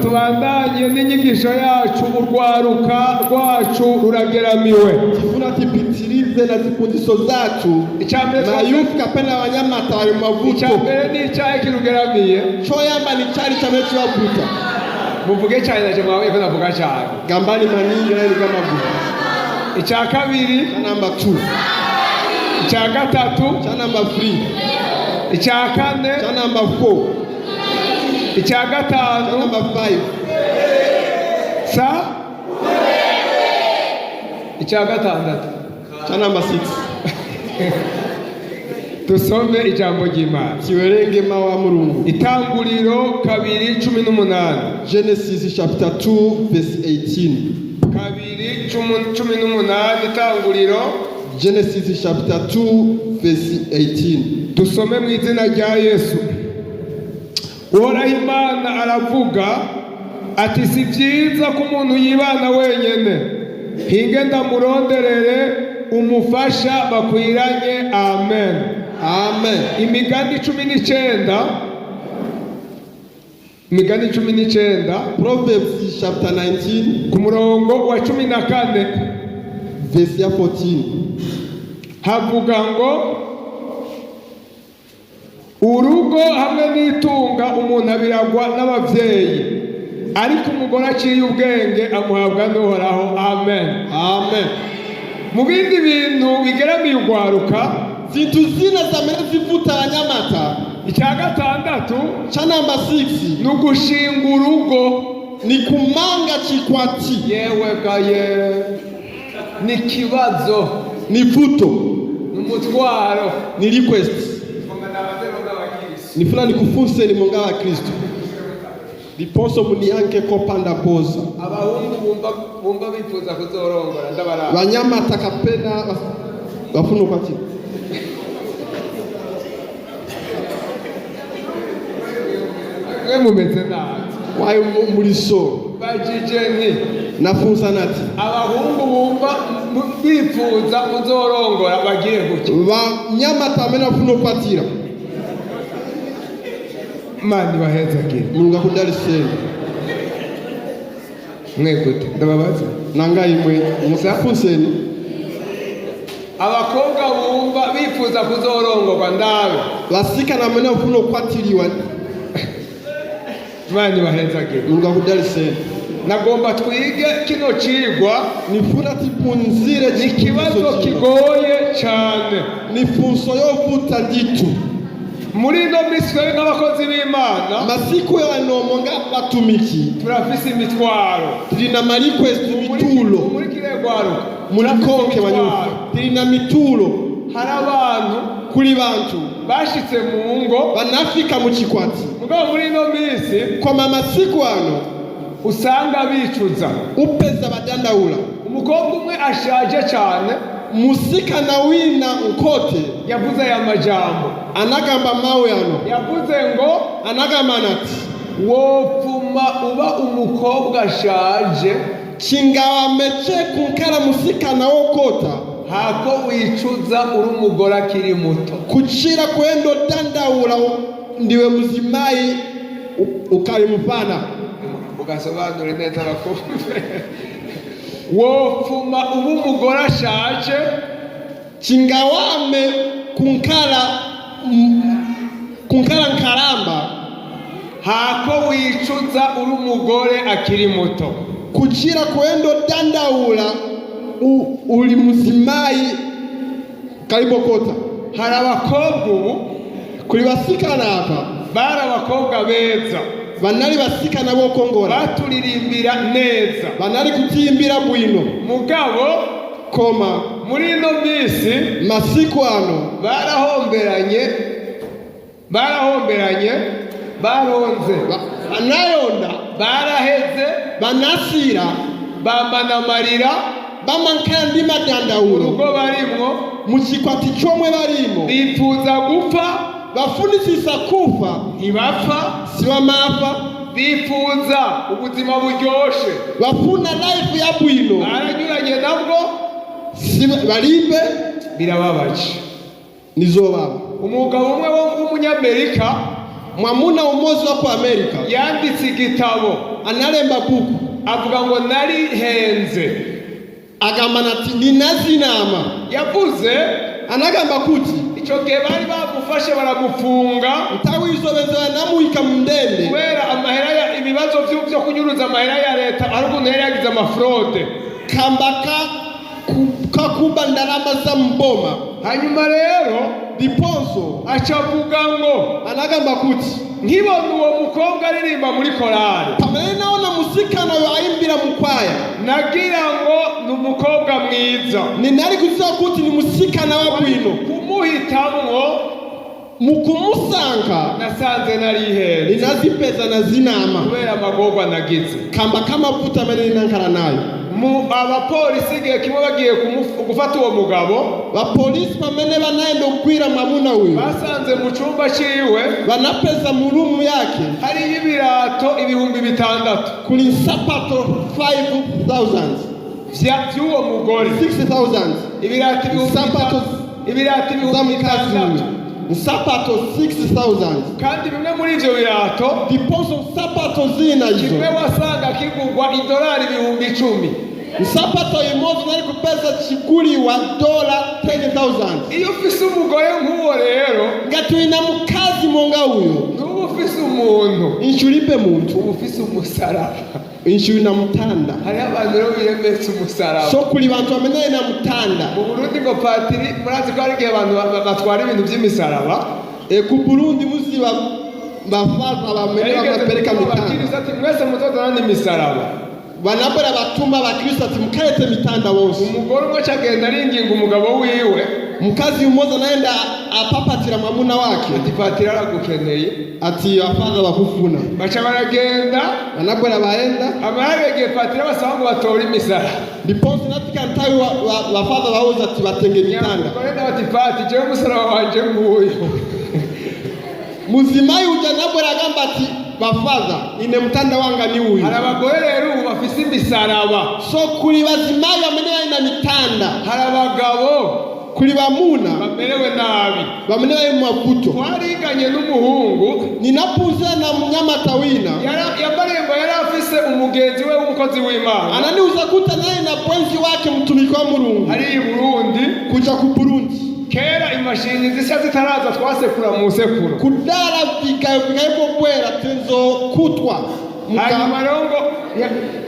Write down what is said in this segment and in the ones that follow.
Tubandanye n'inyigisho yacu urwaruka rwacu rurageramiwe. Kifuna tipitirize na zifundisho zacu. Na yufu kapenda wanyamata wali mavuto. Ichambere ni ichahe kirugeramiye. Choyamba ni chari chame chiwabuta. Muvuge chane na chama weko na vuga chane. Gambani maningi na nigama buta. Ichakabiri. Cha number 2. Ichakatatu. Cha number 3. Ichakane. Cha number 4. Ichagatanu. Cha number 5. Sa? Ichagatandatu. Cha number 6. Tusome ijambo ry'Imana. Kiwerenge mawa Mulungu. Itanguriro 2:18. Genesis chapter 2 verse 18. 2:18 Itanguriro. Genesis chapter 2 verse 18. Tusome mu izina rya Yesu. Uhoraho Imana aravuga ati si byiza ko umuntu yibana wenyene, hinge ndamuronderere umufasha bakwiranye. Amen. Amen. Imigani 19. Imigani 19. Proverbs chapter 19 ku murongo wa 14 verse 14. Havuga ngo urugo hamwe n'itunga umuntu abiragwa n'abavyeyi, ariko umugore aciye ubwenge amuhabwa n'Uhoraho. Amen. Amen. Mu bindi bintu bigeramiye urwaruka, zintu zina zamera zivuta abanyamata. Icya gatandatu cha number 6 ni ugushinga urugo. Ni kumanga chikwati. Yewe gaye ni kibazo, ni vuto, ni mutwaro, ni request. Ni fulani kufunse ni munga wa Kristo. Liponso munianke kopanda boza. Abahungu bumva bifuza kuzorongora ndabara. Banyama takapena bafuno kwati. Mumeze nabi. Wayo muliso. Bajijeni. Nafunza nati. Abahungu bumva bifuza kuzorongora bagiye gutya. Banyama tamena funo kwatira. Mani bahezagire. Munga kudali sene. Mwegute ndababaza. Nanga imwe musafuseni. Abakobwa bumva bifuza kuzorongorwa ndabe. Basika na mena funo kwatiriwa. Mani bahezagire. Munga kudali sene. Nagomba twige kino cigwa. Nifuna tipunzire ikibazo kigoye cyane. Nifunso yo vuta nditu. Muri no miswe nk'abakozi b'Imana masiku y'anomonga batumiki turafise imitwaro, turina request mitulo muri kiregwaro, muri konke banyuka turina mitulo. Hari abantu kuri bantu bashitse mu ngo banafika mu kikwati mugabo muri no misi kwa masiku ano usanga bicuza upeza badandaula. Umukobwa umwe ashaje cyane musika na wina nkote yavuze ya majambo anagamba mawe ano yavuze ngo anagamba nati wopfuma uba umukobwa ashaje kingawa meche kunkara musika na okota hako wicuza uri umugore akiri muto kuchira kwendo dandaula ndiwe muzimayi ukari mufana ugasobanura neza abakobwa. Wopfuma ubu umugore ashaje kingawame kunkara nkaramba hako wicuza uri umugore akiri muto kuchira kwendo dandaula uri muzimayi karibokota. Hari abakobwa ubu kuri basikana hapa bari abakobwa beza banari basikana bo kongora baturirimbira neza banari kutimbira bwino mugabo koma muri no misi masiku ano barahomberanye baronze banayonda baraheze banasira bambana amarira bamankandi madandawuro urugo barimwo mu kikwati cyomwe barimo bifuza gupfa bafunisisa kufa ntibapfa siwamapfa bifuza ubuzima buryoshe bafuna life ya bwino baranyuranye nabwo barimbe birababaje nizobaba umugabo umwe w'umunyamerika mwamuna umozi wo ku Amerika yanditse igitabo analemba buku avuga ngo nari henze agamba ati ninazi inama yavuze anagamba kuti icyo gihe bari bamufashe baramufunga ntawizobeza namuhika mu ndende kubera amahera ibibazo byo kunyuruza amahera ya leta ari ukuntu yari yagize amafrode kambaka kakuba ndarama za mboma hanyuma rero diponso acavuga ngo anagamba kuti nkibona uwo mukobwa aririmba muri korali pamene naona musikana wayimbira mu kwaya nagira ngo ni umukobwa mwiza ninari kuziza kuti ni musikana wa bwino kumuhitamwo mu kumusanga nasanze nari henze ninazipeza na zinama kubera amagorwa nagize kamba kamavuta manini nankara nayo abapolisi igihe kimwe bagiye gufata uwo mugabo bapolisi bamene banaenda kukwira mwamuna uyu basanze mu cyumba ciwe banapeza mu rumu yake hariyo ibirato 6,000 kuri sapato 5,000 vy'uwo mugore 6,000 ibirato 6,000 sapato 6,000 kandi bimwe muri ivyo birato diponso sapato zina hizo kimwe wasanga kigurwa $10,000 sapato imoja nari kupesa chikuli wa $10,000 iyo ufise umugore nk'uwo rero ngatuina mukazi monga uyo ntuba ufise umuntu inshuripe muntu uba ufise umusaraba inshuri na mutanda hariho abantu rero biremetse umusaraba so kuri bantu bamenye na mutanda mu Burundi ngo patiri murazi ko hari igihe abantu batwara ibintu by'imisaraba ku Burundi muziba bafaza bamenye bakapereka mitanda ati mwese muzozana n'imisaraba banabora batuma abakristo ati mukarete mitanda wose umugore umwe cyagenda aringinga umugabo wiwe mukazi umoza naenda apapatira mwamuna wake ati patiri aragukeneye ati afaza bakufuna baca baragenda banabora baenda abaregeye patiri basaba ngo batore imisara diponse natika ntawe bafaza bahoza ati batenge mitanda barenda bati patiri jewe umusaraba wanje nguyu muzima yuja nabora agamba ati bafaza ine mutanda wanga ni uyu hari abagore rero ubu bafise imisaraba so kuri bazimayi bamenewe na mitanda hari abagabo kuri bamuna bamerewe nabi bamenewe mu mavuto twariganye n'umuhungu ninapuza na mnyamatawina yamarembo yari afise umugenzi we w'umukozi w'Imana ananiuza kuta naye na pwenzi wake mtumiki wa Mulungu ari i Burundi kuja ku Burundi kera imashini zisha zitaraza twasekura mu sekuru kudara vikayo bwera tenzo kutwa hanyuma rero ngo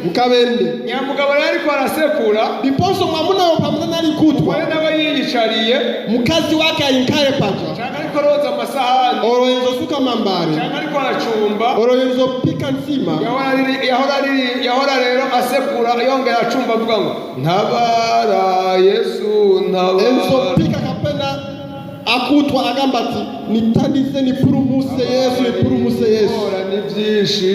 mukabende nyamugabo yari ariko arasekura diponso mwamuna wo pamwe nari kutwa we nawe yiyicariye mukazi wake ayinkare paja cyangwa ariko roza amasahani oroyenzo suka mambare cyangwa ariko aracumba oroyenzo pika nsima yahora rero asekura yongera acumba avuga ngo ntabara Yesu ntabara enzo pika kapena akutwa agamba ati nitandise nipurumuse Yesu nipurumuse Yesu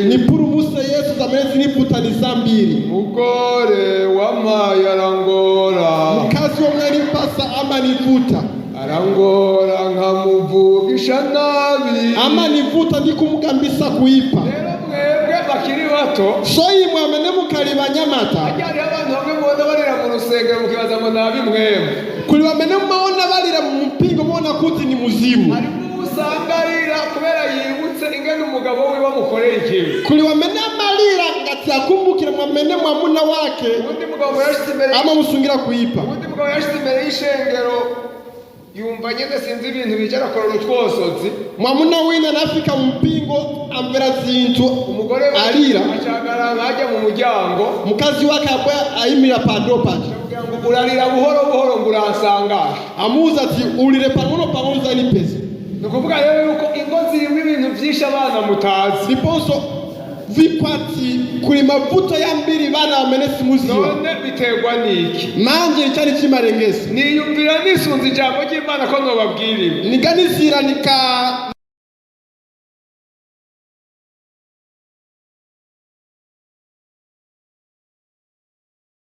nipurumuse Yesu zamezi niputanisa mbiri mugore wamaye arangora mukazi wo mwari pasa ama nivuta arangora nkamuvugisha nabi ama nivuta ndikumugambisa kuipa rero mwebwe bakiri bato soyi mwamene mukali banyamata ajari abantu bamwe mubona barira mu rusengero mukibaza ngo nabi mwemwe kuri bamene mubona barira mu mpingo mubona kuti ni muzimu harimo usangarira kubera yibutse ingene umugabo we bamukorera ikibi kuri bamene amarira ngati akumbukira mwamene mwamuna wake ubundi mugabo yashyize imbere ama musungira kuipa ubundi mugabo yashyize imbere y'ishengero yumva nyene sinzi ibintu bicara korora utwosozi mwamuna wina nafika mpingo ambera zintu umugore arira acagara ajya mu muryango mukazi wake abwa ayimira pado paje ngo urarira buhoro buhoro ngo urasangasha amuza ati urire pangono zani pesa nukuvuga rero yuko ingo zirimo ibintu byinshi abana mutazi diponso vikwati kuri mavuto ya mbiri bana bamenesi muziwa none biterwa niki manje cyari kimarengesi niyumvira nisunze ijambo ry'Imana ko nobabwira ibi niganisira nika